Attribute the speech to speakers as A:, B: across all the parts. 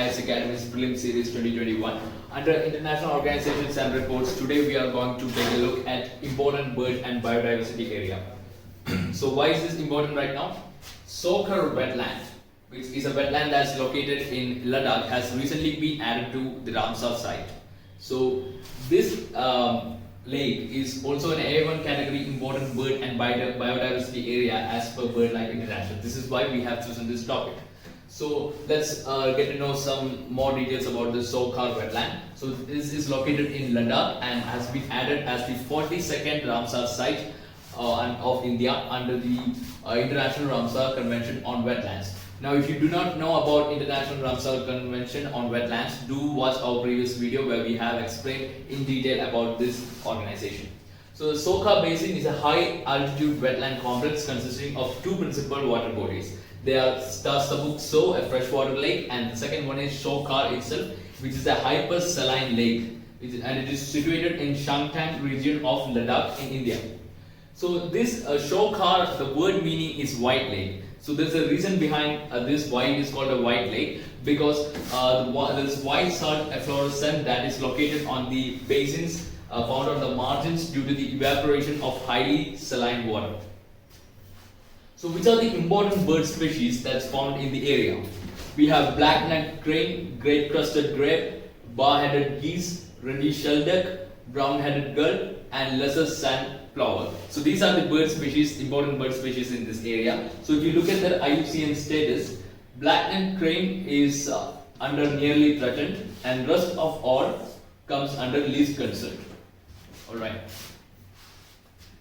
A: IS Academy's Prelim Series 2021. Under international organizations and reports, today we are going to take a look at important bird and biodiversity area. So why is this important right now? Sokar wetland, which is a wetland that's located in Ladakh, has recently been added to the Ramsar site. So this lake is also an A1 category important bird and biodiversity area as per BirdLife International. This is why we have chosen this topic. So let's get to know some more details about the Sokar wetland. So this is located in Ladakh and has been added as the 42nd Ramsar site of India under the International Ramsar Convention on Wetlands. Now, if you do not know about International Ramsar Convention on Wetlands, do watch our previous video where we have explained in detail about this organization. So the Sokar Basin is a high altitude wetland complex consisting of two principal water bodies. They are Sabuk So, a freshwater lake, and the second one is Sokar itself, which is a hyper-saline lake, and it is situated in Shangtang region of Ladakh in India. So this Sokar, the word meaning is white lake. So there's a reason behind this why it is called a white lake, because this white salt efflorescent that is located on the basins found on the margins due to the evaporation of highly saline water. So which are the important bird species that's found in the area? We have black-necked crane, great-crested grebe, bar-headed geese, reddish shelduck, brown-headed gull, and lesser sand plover. So these are the bird species, important bird species in this area. So if you look at their IUCN status, black-necked crane is under nearly threatened, and rest of all comes under least concern. Alright.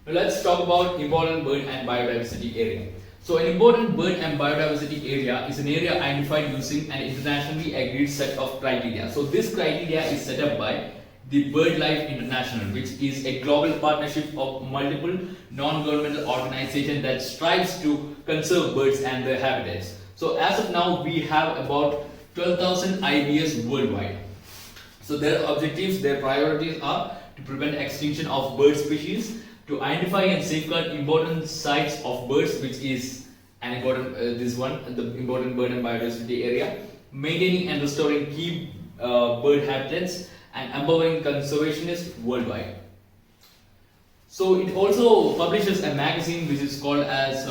A: Now let's talk about important bird and biodiversity area. So an important bird and biodiversity area is an area identified using an internationally agreed set of criteria. So this criteria is set up by the BirdLife International, which is a global partnership of multiple non-governmental organizations that strives to conserve birds and their habitats. So as of now, we have about 12,000 IBS worldwide. So their objectives, their priorities are to prevent extinction of bird species, to identify and safeguard important sites of birds, which is an important the important bird and biodiversity area, maintaining and restoring key bird habitats, and empowering conservationists worldwide. So it also publishes a magazine which is called as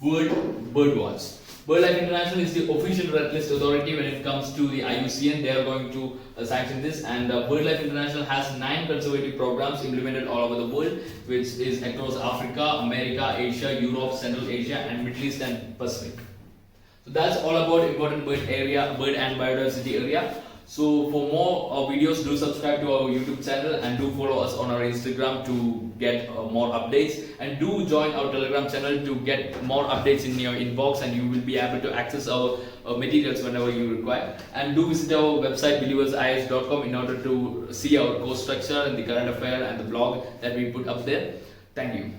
A: Birdwatch. BirdLife International is the official red list authority when it comes to the IUCN. They are going to sanction this, and BirdLife International has 9 conservative programs implemented all over the world, which is across Africa, America, Asia, Europe, Central Asia, and Middle East and Pacific. So that's all about important bird and biodiversity area. So for more videos, do subscribe to our YouTube channel and do follow us on our Instagram to get more updates, and do join our Telegram channel to get more updates in your inbox, and you will be able to access our materials whenever you require. And do visit our website believersis.com in order to see our course structure and the current affair and the blog that we put up there. Thank you.